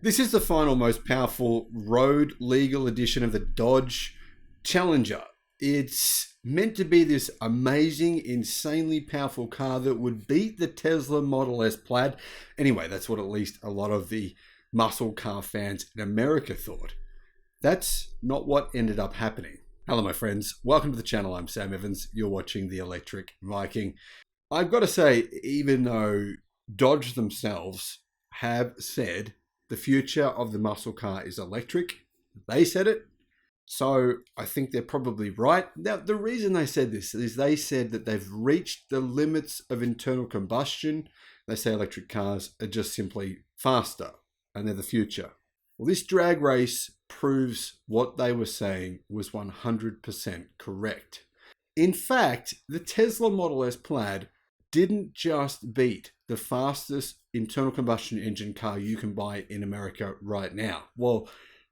This is the final most powerful road legal edition of the Dodge Challenger. It's meant to be this amazing, insanely powerful car that would beat the Tesla Model S Plaid. Anyway, that's what at least a lot of the muscle car fans in America thought. That's not what ended up happening. Hello, my friends. Welcome to the channel. I'm Sam Evans. You're watching the Electric Viking. I've got to say, even though Dodge themselves have said the future of the muscle car is electric, they said it, so I think they're probably right. Now, the reason they said this is they said that they've reached the limits of internal combustion. They say electric cars are just simply faster and they're the future. Well, this drag race proves what they were saying was 100% correct. In fact, the Tesla Model S Plaid didn't just beat the fastest internal combustion engine car you can buy in America right now. Well,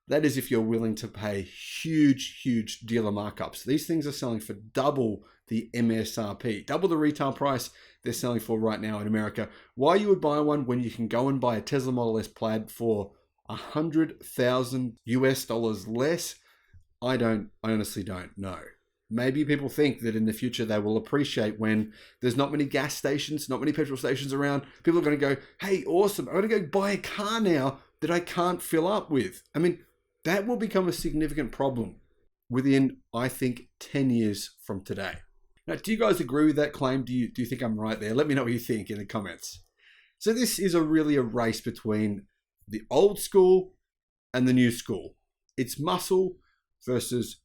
that is if you're willing to pay huge dealer markups. These things are selling for double the MSRP, double the retail price they're selling for right now in America. Why you would buy one when you can go and buy a Tesla Model S Plaid for $100,000 less? I honestly don't know. Maybe people think that in the future they will appreciate when there's not many gas stations, not many petrol stations around. People are going to go, hey, awesome, I'm going to go buy a car now that I can't fill up with. I mean, that will become a significant problem within, I think, 10 years from today. Now, do you guys agree with that claim? Do you think I'm right there? Let me know what you think in the comments. So this is really a race between the old school and the new school. It's muscle versus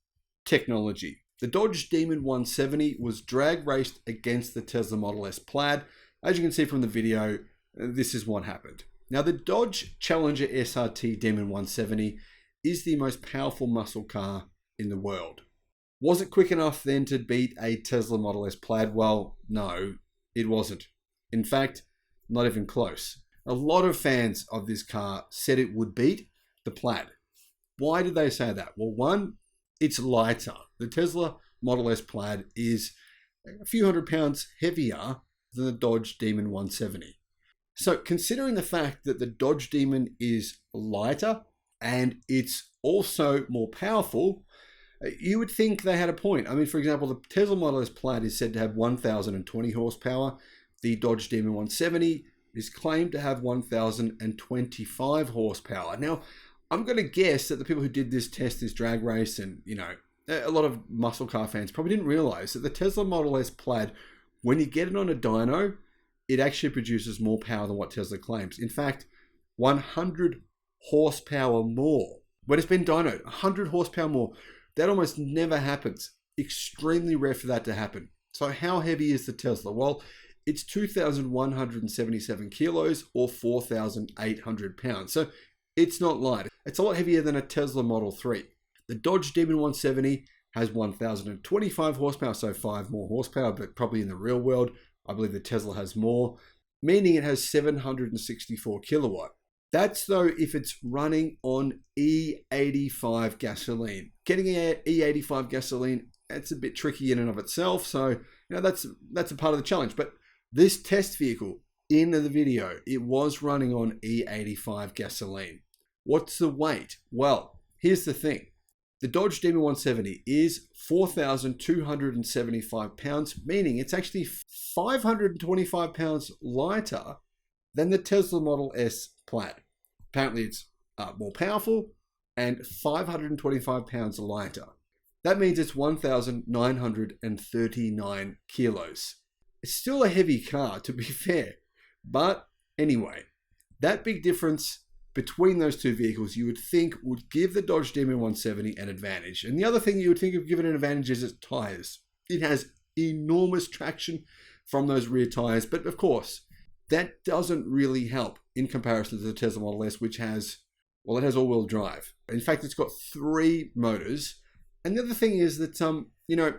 technology. The Dodge Demon 170 was drag raced against the Tesla Model S Plaid. As you can see from the video, this is what happened. Now, the Dodge Challenger SRT Demon 170 is the most powerful muscle car in the world. Was it quick enough then to beat a Tesla Model S Plaid? Well, no, it wasn't. In fact, not even close. A lot of fans of this car said it would beat the Plaid. Why did they say that? Well, one, it's lighter. The Tesla Model S Plaid is a few hundred pounds heavier than the Dodge Demon 170. So considering the fact that the Dodge Demon is lighter and it's also more powerful, you would think they had a point. I mean, for example, the Tesla Model S Plaid is said to have 1,020 horsepower. The Dodge Demon 170 is claimed to have 1,025 horsepower. Now, I'm going to guess that the people who did this test, this drag race, and, you know, a lot of muscle car fans probably didn't realize that the Tesla Model S Plaid, when you get it on a dyno, it actually produces more power than what Tesla claims. In fact, 100 horsepower more. When it's been dynoed, 100 horsepower more. That almost never happens. Extremely rare for that to happen. So how heavy is the Tesla? Well, it's 2,177 kilos or 4,800 pounds. So it's not light. It's a lot heavier than a Tesla Model 3. The Dodge Demon 170 has 1,025 horsepower, so 5 more horsepower, but probably in the real world, I believe the Tesla has more, meaning it has 764 kilowatt. That's though if it's running on E85 gasoline. Getting E85 gasoline, that's a bit tricky in and of itself, so you know that's a part of the challenge. But this test vehicle in the video, it was running on E85 gasoline. What's the weight? Well, here's the thing. The Dodge Demon 170 is 4,275 pounds, meaning it's actually 525 pounds lighter than the Tesla Model S Plaid. Apparently it's more powerful and 525 pounds lighter. That means it's 1,939 kilos. It's still a heavy car, to be fair. But anyway, that big difference between those two vehicles you would think would give the Dodge Demon 170 an advantage. And the other thing you would think of giving an advantage is its tires. It has enormous traction from those rear tires, but of course, that doesn't really help in comparison to the Tesla Model S, which has, well, it has all-wheel drive. In fact, it's got 3 motors. And the other thing is that, you know,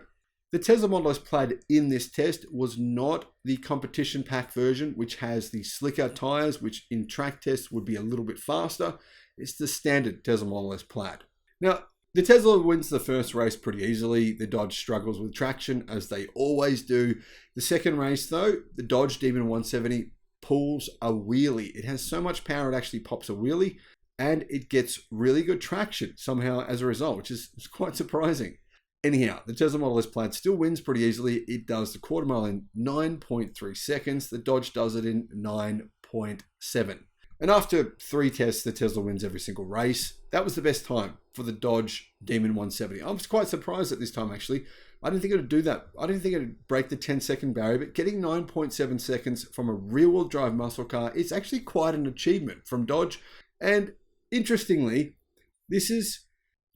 the Tesla Model S Plaid in this test was not the competition pack version, which has the slicker tires, which in track tests would be a little bit faster. It's the standard Tesla Model S Plaid. Now, the Tesla wins the first race pretty easily. The Dodge struggles with traction, as they always do. The second race, though, the Dodge Demon 170 pulls a wheelie. It has so much power it actually pops a wheelie. and it gets really good traction somehow as a result, which is quite surprising. Anyhow, the Tesla Model S Plaid still wins pretty easily. It does the quarter mile in 9.3 seconds. The Dodge does it in 9.7. And after 3 tests, the Tesla wins every single race. That was the best time for the Dodge Demon 170. I was quite surprised at this time, actually. I didn't think it would do that. I didn't think it would break the 10-second barrier, but getting 9.7 seconds from a rear-wheel drive muscle car is actually quite an achievement from Dodge. And interestingly, this is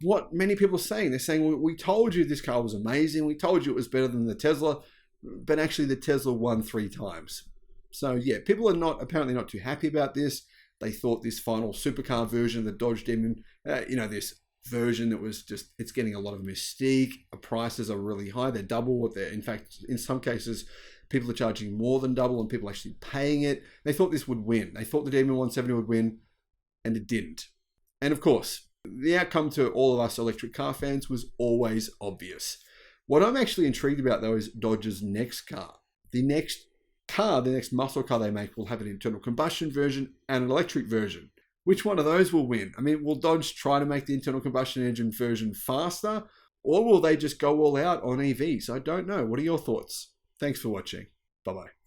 what many people are saying. They're saying, well, we told you this car was amazing. We told you it was better than the Tesla, but actually the Tesla won 3 times. So yeah, people are apparently not too happy about this. They thought this final supercar version of the Dodge Demon, this version that was just, it's getting a lot of mystique. The prices are really high. They're double what they're, in fact, in some cases, people are charging more than double and people are actually paying it. They thought this would win. They thought the Demon 170 would win, and it didn't. And of course, the outcome to all of us electric car fans was always obvious. What I'm actually intrigued about, though, is Dodge's next car. The next muscle car they make will have an internal combustion version and an electric version. Which one of those will win? I mean, will Dodge try to make the internal combustion engine version faster, or will they just go all out on EVs? I don't know. What are your thoughts? Thanks for watching. Bye-bye.